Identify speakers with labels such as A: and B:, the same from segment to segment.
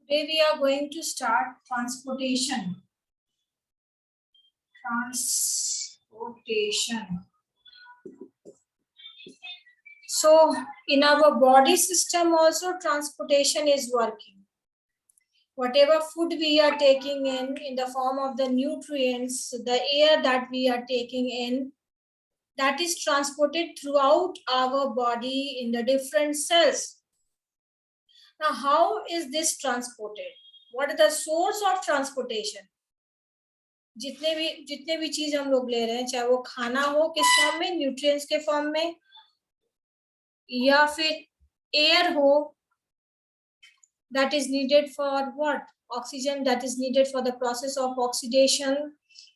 A: Today we are going to start transportation. So in our body system also transportation is working. Whatever food we are taking in the form of the nutrients, the air that we are taking in, that is transported throughout our body in the different cells. Now, how is this transported? What is the source of transportation? जितने भी चीज हम लोग ले रहे हैं, चाहे वो खाना हो किस फॉर्म में, न्यूट्रिएंट्स के फॉर्म में, या फिर एयर हो, that is needed for what? Oxygen that is needed for the process of oxidation,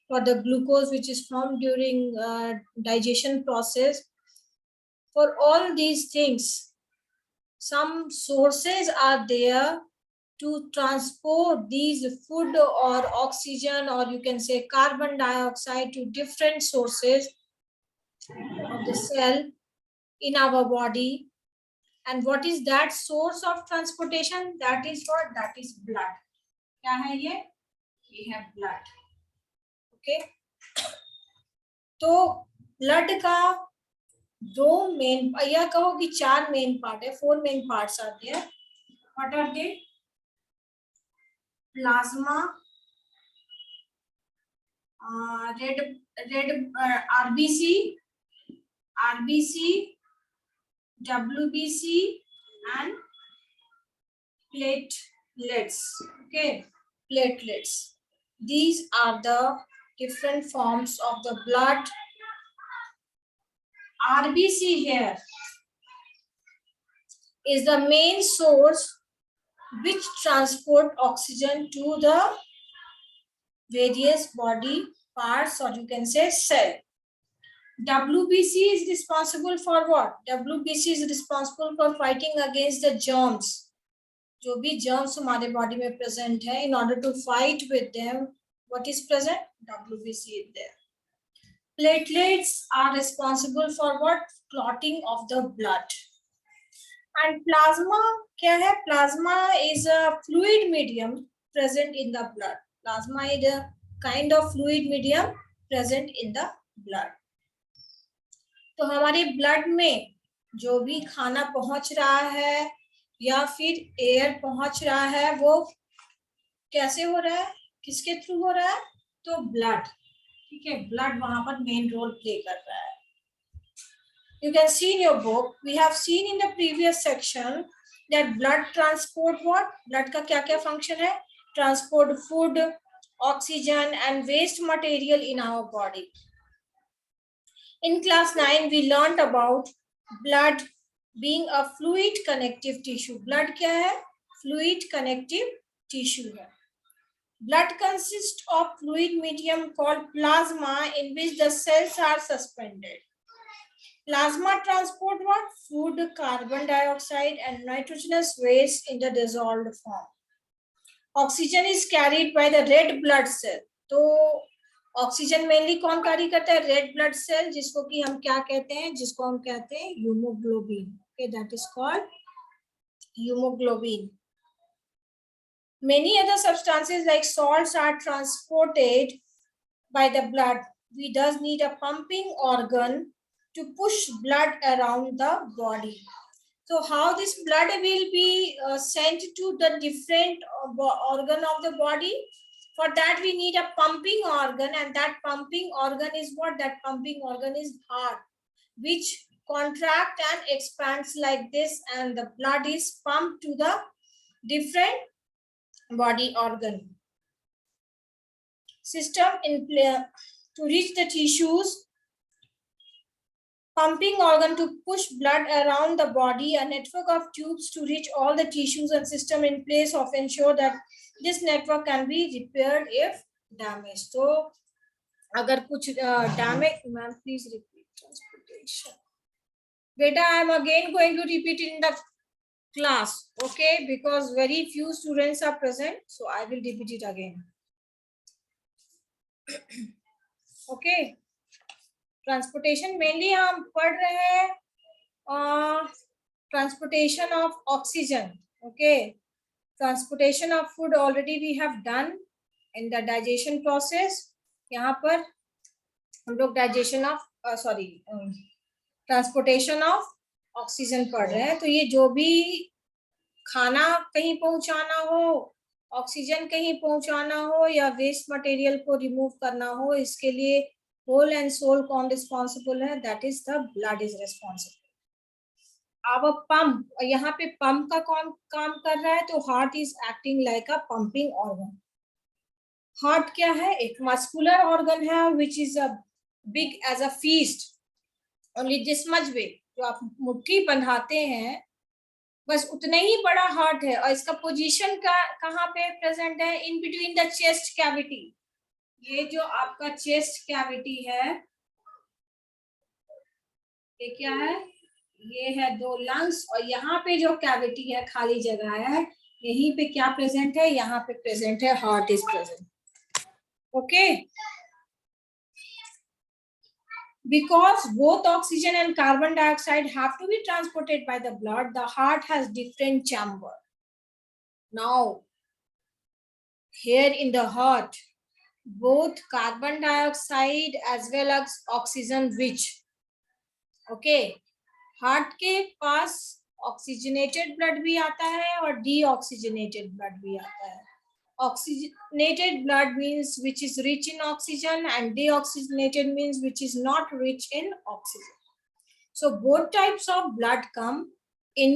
A: for the glucose which is formed during digestion process. For all these things, some sources are there to transport these food or oxygen, or you can say carbon dioxide, to different sources of the cell in our body. And what is that source of transportation? That is what? That is blood. क्या है ये? We have blood. Okay. तो blood का दो main, या कहो कि चार मेन पार्ट है, 4 मेन पार्ट्स आते हैं. What are they? Plasma, red RBC, WBC, and platelets. Okay, platelets. These are the different forms of the blood. RBC here is the main source which transport oxygen to the various body parts, or you can say cell. WBC is responsible for what? WBC is responsible for fighting against the germs. जो भी germs हमारे body में present है, in order to fight with them, what is present? WBC is there. Platelets are responsible for what? Clotting of the blood. And plasma क्या है? Plasma is a fluid medium present in the blood. Plasma is a kind of fluid medium present in the blood. तो हमारे blood में जो भी खाना पहुंच रहा है या फिर एयर पहुंच रहा है, वो कैसे हो रहा है, किसके थ्रू हो रहा है? तो ब्लड. ठीक है, ब्लड वहां पर मेन रोल प्ले कर रहा है. You can see in your book, we have seen in the previous section that blood transport what? Blood का क्या क्या function है? Transport food, oxygen and waste material in our body. In class 9, we learned about blood being a fluid connective tissue. Blood क्या है? Fluid connective tissue है. Blood consists of fluid medium called plasma in which the cells are suspended. Plasma transport what? Food, carbon dioxide and nitrogenous waste in the dissolved form. Oxygen is carried by the red blood cell. तो oxygen mainly कौन carry करता है? Red blood cell, जिसको कि हम क्या कहते हैं? जिसको हम कहते हैं haemoglobin. Okay, that is called haemoglobin. Many other substances like salts are transported by the blood. We does need a pumping organ to push blood around the body. So how this blood will be sent to the different organ of the body? For that we need a pumping organ, and that pumping organ is what? That pumping organ is heart, which contract and expands like this, and the blood is pumped to the different body organ. System in play to reach the tissues. Pumping organ to push blood around the body, a network of tubes to reach all the tissues and system in place of ensure that this network can be repaired if damaged. So, अगर कुछ damage, ma'am, please repeat transportation. Beta, I am again going to repeat it in the class, okay? Because very few students are present, so I will repeat it again. Okay. Transportation mainly हम पढ़ रहे हैं transportation of oxygen. Okay, transportation of food already we have done in the digestion process. यहाँ पर हम लोग digestion of transportation of oxygen पढ़ रहे हैं. तो ये जो भी खाना कहीं पहुंचाना हो, ऑक्सीजन कहीं पहुंचाना हो या वेस्ट मटेरियल को रिमूव करना हो, इसके लिए होल एंड सोल कौन रिस्पॉन्सिबल है? That is the blood is responsible. अब पंप, यहाँ पे पंप का कौन काम कर रहा है? तो heart is acting like a pumping organ. Heart क्या है? एक मस्कुलर ऑर्गन है which is a big as a fist, only this much big. जो आप मुट्ठी बंधाते हैं बस उतना ही बड़ा हार्ट है. और इसका पोजीशन का कहाँ पे प्रेजेंट है? In between the chest cavity. ये जो आपका चेस्ट कैविटी है, ये क्या है? ये है 2 लंग्स. और यहाँ पे जो कैविटी है, खाली जगह है, यहीं पे क्या प्रेजेंट है? यहाँ पे प्रेजेंट है, heart is present. Okay. Because both oxygen and carbon dioxide have to be transported by the blood, the heart has different chamber. Now, here in the heart, both carbon dioxide as well as oxygen rich. Okay, heart के पास oxygenated blood भी आता है और deoxygenated blood भी आता है. Oxygenated blood means which is rich in oxygen, and deoxygenated means which is not rich in oxygen. So both types of blood come in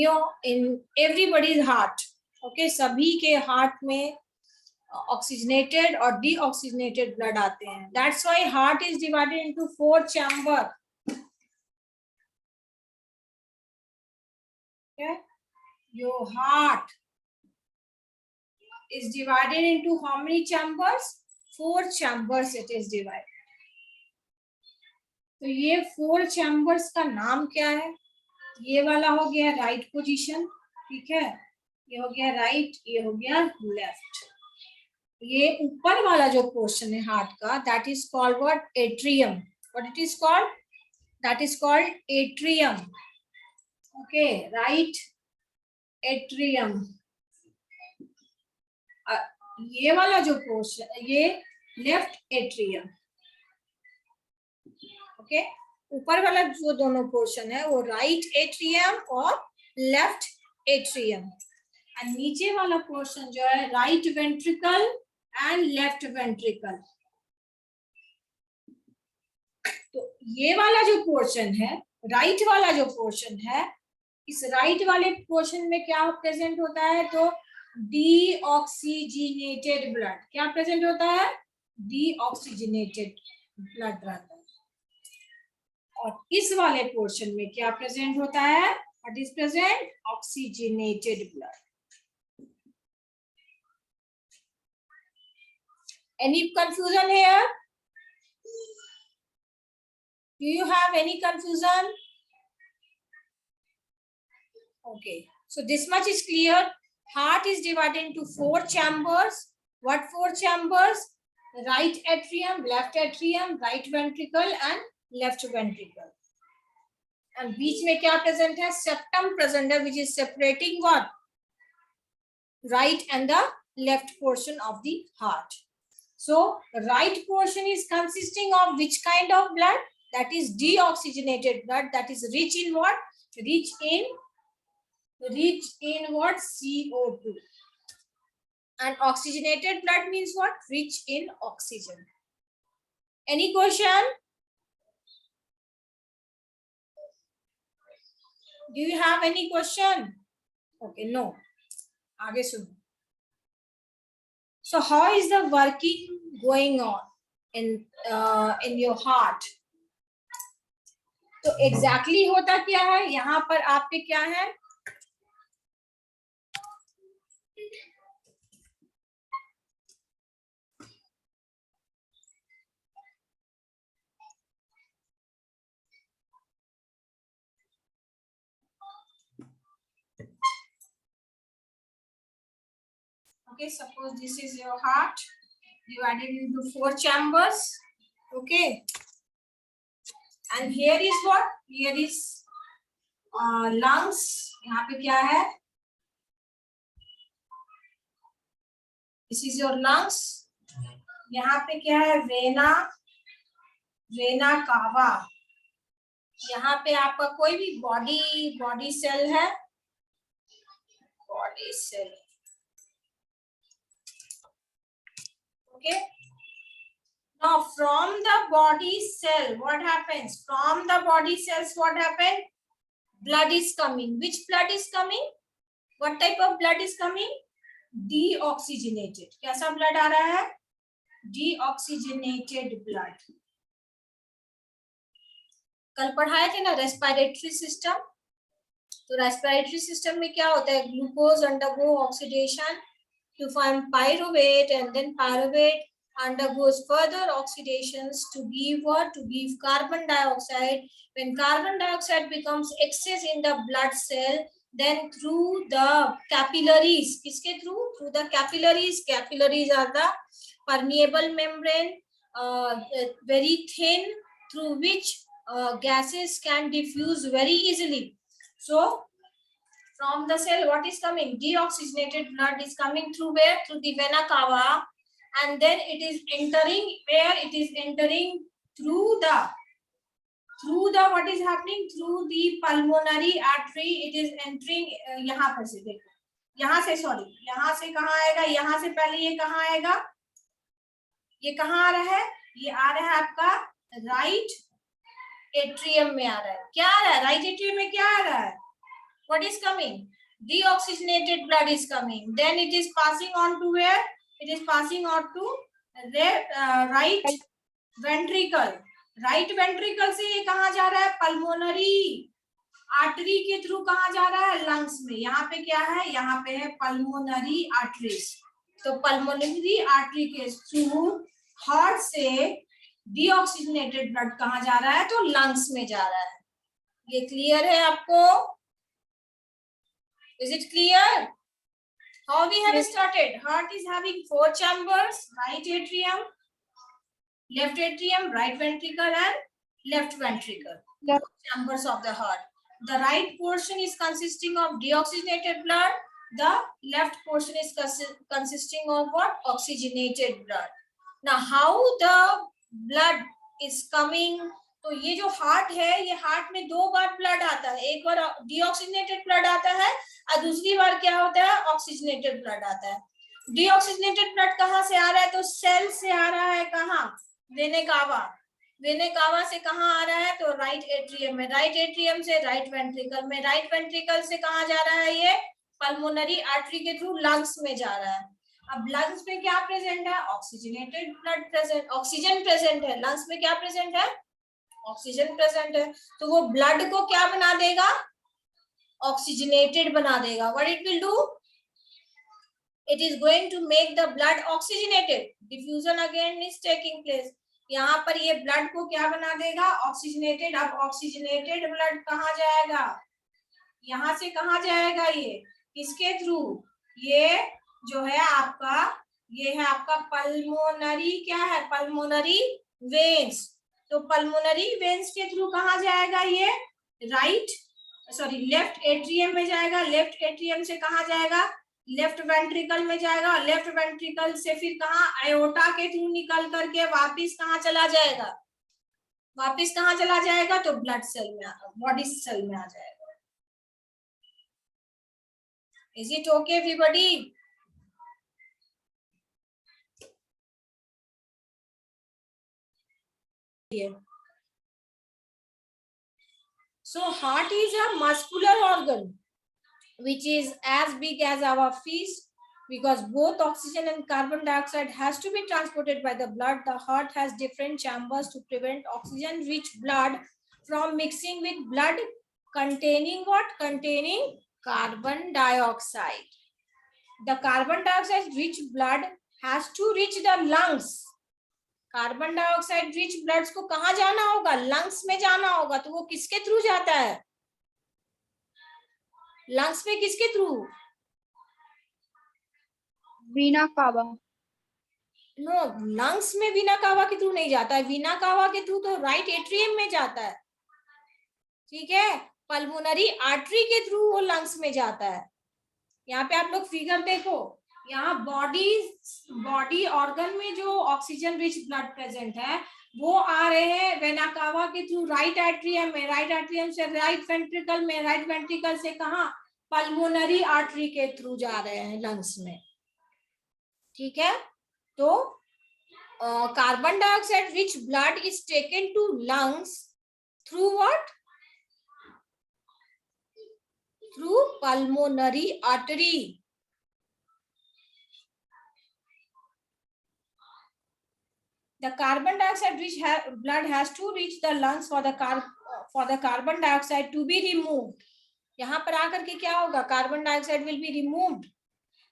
A: everybody's heart. Okay, सभी के heart में oxygenated और deoxygenated blood आते हैं. That's why heart is divided into 4 chamber. Okay, your heart is divided into how many chambers? 4 chambers it is divided. तो ये 4 chambers का नाम क्या है? ये वाला हो गया राइट पोजीशन, ठीक है. ये हो गया राइट, ये हो गया लेफ्ट. ये ऊपर वाला जो पोर्शन है हार्ट का, that is called what? Atrium. What it is called? That is called atrium. Okay, right atrium. ये वाला जो पोर्शन, ये लेफ्ट एट्रियम. ओके, ऊपर वाला जो दोनों पोर्शन है वो राइट एट्रियम और लेफ्ट एट्रियम. और नीचे वाला पोर्शन जो है right ventricle and left ventricle. तो ये वाला जो पोर्शन है, राइट वाला जो पोर्शन है, इस राइट वाले पोर्शन में क्या प्रेजेंट होता है? तो डीऑक्सीजनेटेड ब्लड. क्या प्रेजेंट होता है? डीऑक्सीजनेटेड ब्लड रहता है. और इस वाले पोर्शन में क्या प्रेजेंट होता है? What is present? Oxygenated blood. Any confusion here? Do you have any confusion? Okay, so this much is clear. Heart is divided into 4 chambers. What 4 chambers? Right atrium, left atrium, right ventricle and left ventricle. And बीच में क्या present है? Septum present है, which is separating what? Right and the left portion of the heart. So right portion is consisting of which kind of blood? That is deoxygenated blood. That is rich in what? Rich in what? CO2. And oxygenated blood means what? Rich in oxygen. Any question? Do you have any question? Okay, no. आगे सुनो. So how is the working going on in your heart? तो exactly होता क्या है? यहाँ पर आपके क्या है? Okay, suppose this is your heart divided into 4 chambers. Okay, and here is what? Here is lungs. यहाँ पे क्या है? This is your lungs. यहाँ पे क्या है, वेना, वेना कावा। यहाँ पे आपका कोई भी बॉडी सेल है, body cell, okay. Now from the body cell what happens, from the body cells what happen, blood is coming. Which blood is coming, what type of blood is coming, deoxygenated. कैसा blood आ रहा है, deoxygenated blood. कल पढ़ाए थे ना respiratory system, तो respiratory system में क्या होता है, glucose undergo oxidation to form pyruvate, and then pyruvate undergoes further oxidations to give what, to give carbon dioxide. When carbon dioxide becomes excess in the blood cell, then through the capillaries, kiske through the capillaries, capillaries are the permeable membrane, very thin, through which gases can diffuse very easily. So from the cell what is coming, deoxygenated blood is coming through where, through the vena cava, and then it is entering where, it is entering through the what is happening, through the pulmonary artery. It is entering यहाँ पर से देखो, यहाँ से sorry, यहाँ से कहाँ आएगा, यहाँ से पहले ये कहाँ आएगा, ये कहाँ आ रहा है, ये आ रहा है आपका राइट एट्रियम में आ रहा है। क्या आ रहा है राइट एट्रियम में, क्या आ रहा है, what is coming, deoxygenated blood is coming, then it is passing on to where, it is passing on to the right ventricle. Right ventricle से ये कहाँ जा रहा है, पल्मोनरी आर्टरी के थ्रू कहाँ जा रहा है, लंग्स में। यहाँ पे क्या है, यहाँ पे है पल्मोनरी आर्टरीज, तो पल्मोनरी आर्टरी के थ्रू हार्ट से डीऑक्सीजनेटेड ब्लड कहाँ जा रहा है, तो लंग्स में जा रहा है। ये क्लियर है आपको, is it clear how we have started? Heart is having 4 chambers, right atrium, left atrium, right ventricle and left ventricle. Yep. Chambers of the heart. The right portion is consisting of deoxygenated blood, the left portion is consisting of what, oxygenated blood. Now how the blood is coming, तो ये जो heart है, ये heart में 2 बार blood आता है, एक बार deoxygenated blood आता है और दूसरी बार क्या होता है, ऑक्सीजनेटेड ब्लड आता है। डीऑक्सीजनेटेड ब्लड कहाँ से आ रहा है, तो सेल से आ रहा है, कहाँ, वेने कावा, वेने कावा से कहाँ आ रहा है, तो राइट एट्रियम में, राइट एट्रियम से राइट वेंट्रिकल में, राइट वेंट्रिकल से कहाँ जा रहा है, ये पल्मोनरी आर्टरी के थ्रू लंग्स में जा रहा है। अब लंग्स में क्या प्रेजेंट है, oxygenated blood present, oxygen present है, लंग्स में क्या प्रेजेंट है, ऑक्सीजन प्रेजेंट है, तो वो ब्लड को क्या बना देगा, ऑक्सीजनेटेड बना देगा। What it will do, it is going to make the blood oxygenated, diffusion again is taking place। यहाँ पर ये ब्लड को क्या बना देगा, ऑक्सीजनेटेड। अब ऑक्सीजनेटेड ब्लड कहाँ जाएगा, यहाँ से कहाँ जाएगा, ये किसके थ्रू, ये जो है आपका, ये है आपका पल्मोनरी, क्या है, पल्मोनरी वेन्स, तो पल्मोनरी वेन्स के थ्रू कहाँ जाएगा, ये राइट सॉरी लेफ्ट एट्रियम में जाएगा, लेफ्ट एट्रियम से कहाँ जाएगा, लेफ्ट वेंट्रिकल में जाएगा, लेफ्ट वेंट्रिकल से फिर कहाँ, आयोटा के थ्रू निकल करके वापिस कहाँ चला जाएगा, वापिस कहाँ चला जाएगा, तो ब्लड सेल में, बॉडी सेल में आ जाएगा। Is it okay everybody? So heart is a muscular organ which is as big as our fist, because both oxygen and carbon dioxide has to be transported by the blood. The heart has different chambers to prevent oxygen rich blood from mixing with blood containing what, containing carbon dioxide. The carbon dioxide rich blood has to reach the lungs. Carbon dioxide rich bloods को कहाँ जाना होगा, lungs में जाना होगा, तो वो किसके थ्रू जाता है, लंग्स में किसके थ्रू,
B: वीना कावा।
A: नो, लंग्स में वीना कावा के थ्रू नहीं जाता है, वीना कावा के थ्रू तो राइट एट्रियम में जाता है, ठीक है, पल्मोनरी आर्टरी के थ्रू वो लंग्स में जाता है। यहाँ पे आप लोग फिगर देखो, यहाँ बॉडी ऑर्गन में जो ऑक्सीजन रिच ब्लड प्रेजेंट है वो आ रहे हैं वेना कावा के थ्रू राइट एट्रियम में, राइट एट्रियम से राइट वेंट्रिकल में, राइट वेंट्रिकल से कहाँ पल्मोनरी आर्टरी के थ्रू जा रहे हैं लंग्स में। ठीक है, तो carbon dioxide rich blood is taken to lungs through what? Through pulmonary artery. The carbon dioxide rich blood has to reach the lungs for the carbon dioxide to be removed. यहाँ पर आकर के क्या होगा? Carbon dioxide will be removed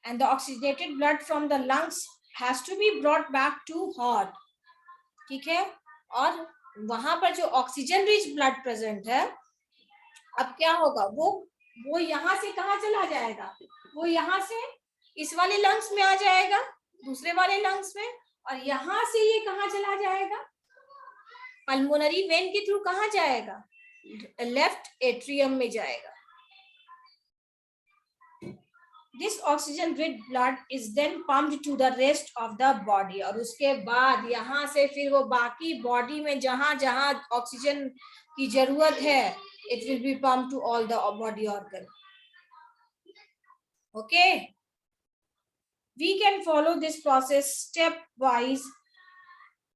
A: and the oxygenated blood from the lungs has to be brought back to heart. ठीक है, और वहां पर जो ऑक्सीजन रिच ब्लड प्रेजेंट है अब क्या होगा? वो यहाँ से कहाँ चला जाएगा? वो यहाँ से इस वाले लंग्स में आ जाएगा, दूसरे वाले लंग्स में, और यहां से ये कहाँ चला जाएगा? पल्मोनरी वेन के थ्रू कहाँ जाएगा? लेफ्ट एट्रियम में जाएगा। This oxygen rich blood is then pumped to the rest of the body, और उसके बाद यहाँ से फिर वो बाकी बॉडी में जहां जहां ऑक्सीजन की जरूरत है it will be pumped to all the body organ. Okay, we can follow this process stepwise.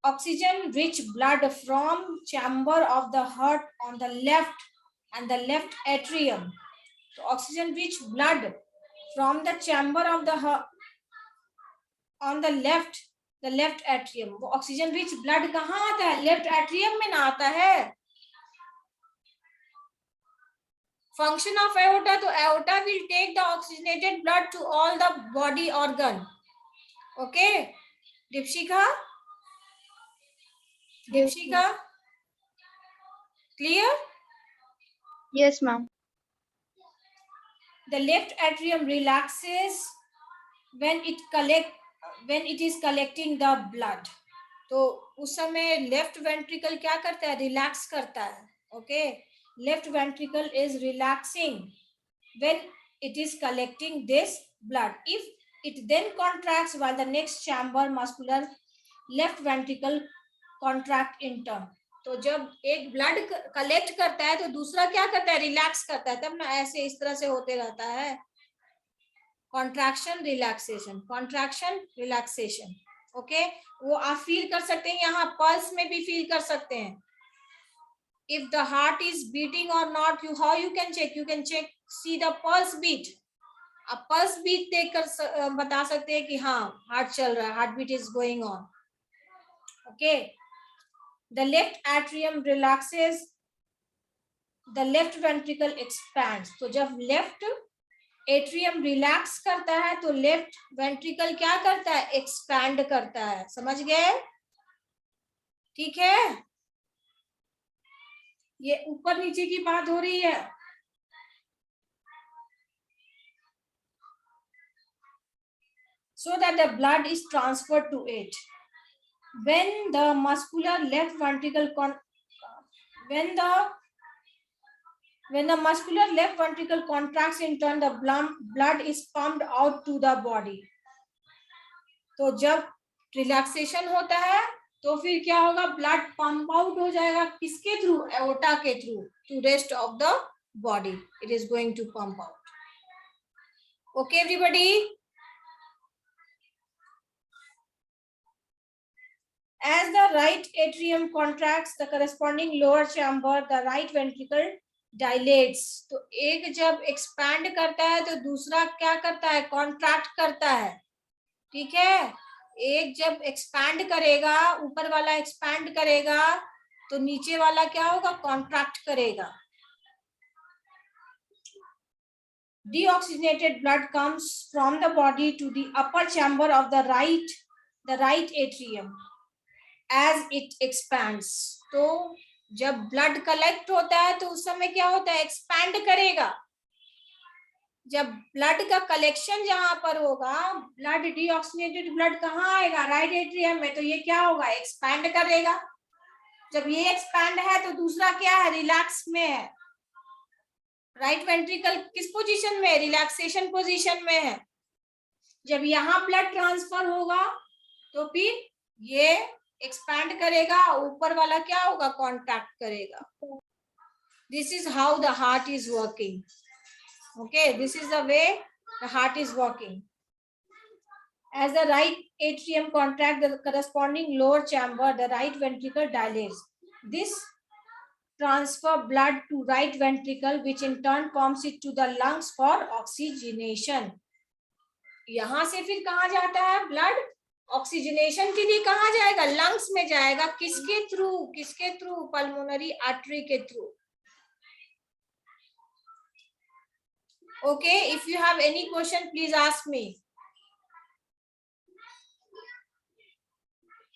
A: Oxygen rich blood from chamber of the heart on the left and the left atrium. So oxygen rich blood from the chamber of the heart on the left atrium. वो oxygen rich blood कहाँ आता है? Left atrium में ना आता है। Function of aorta, तो aorta will take the oxygenated blood to all the body organ. Okay, Dipshika, clear?
B: Yes, ma'am.
A: The left atrium relaxes when it is collecting the blood. तो उस समय left ventricle क्या करता है? Relax करता है। Okay, left ventricle is relaxing when it is collecting this blood. If it then contracts while the next chamber muscular left ventricle contract in turn. तो जब एक ब्लड कलेक्ट करता है तो दूसरा क्या करता है? रिलैक्स करता है, तब ना ऐसे इस तरह से होते रहता है। Contraction relaxation, contraction relaxation. Okay, वो आप फील कर सकते हैं, यहाँ पल्स में भी फील कर सकते हैं। If the heart is beating or not, how you can check? You can check, see the pulse beat. आप पल्स बीट देखकर बता सकते हैं कि हाँ हार्ट चल रहा है, heart beat is going on. Okay, the left atrium relaxes, the left ventricle expands. तो जब लेफ्ट एट्रियम रिलैक्स करता है तो लेफ्ट वेंट्रिकल क्या करता है? एक्सपैंड करता है। समझ गए? ठीक है, ये ऊपर नीचे की बात हो रही है। So that the blood is transferred to it. When the muscular left ventricle contracts in turn, the blood is pumped out to the body. तो जब रिलैक्सेशन होता है तो फिर क्या होगा? ब्लड पंप आउट हो जाएगा, किसके थ्रू? एओर्टा के through, to rest of the body it is going to pump out. Okay everybody, as the right atrium contracts the corresponding lower chamber, the right ventricle dilates. तो एक जब expand करता है तो दूसरा क्या करता है? कॉन्ट्रैक्ट करता है। ठीक है, एक जब एक्सपैंड करेगा, ऊपर वाला एक्सपैंड करेगा तो नीचे वाला क्या होगा? कॉन्ट्रैक्ट करेगा। Deoxygenated blood comes from the body to the upper chamber of the right atrium as it expands. तो जब ब्लड कलेक्ट होता है तो उस समय क्या होता है? एक्सपैंड करेगा। जब ब्लड का कलेक्शन जहां पर होगा, ब्लड डीऑक्सीनेटेड ब्लड कहाँ आएगा? राइट एट्रियम में, तो ये क्या होगा? एक्सपैंड करेगा। जब ये एक्सपैंड है तो दूसरा क्या है? रिलैक्स में है। राइट वेंट्रिकल किस पोजीशन में? रिलैक्सेशन पोजीशन में है। जब यहाँ ब्लड ट्रांसफर होगा तो फिर ये एक्सपैंड करेगा, ऊपर वाला क्या होगा, कॉन्ट्रैक्ट करेगा. This is how the heart is working. Okay, this is the way the heart is working. As the right atrium contracts, the corresponding lower chamber, the right ventricle dilates. This transfer blood to right ventricle, which in turn pumps it to the lungs for oxygenation. यहाँ से फिर कहाँ जाता है blood? Oxygenation के लिए कहाँ जाएगा? लंग्स में जाएगा. किसके थ्रू? किसके थ्रू? पल्मोनरी आर्टरी के through. Okay, if you have any question, please ask me.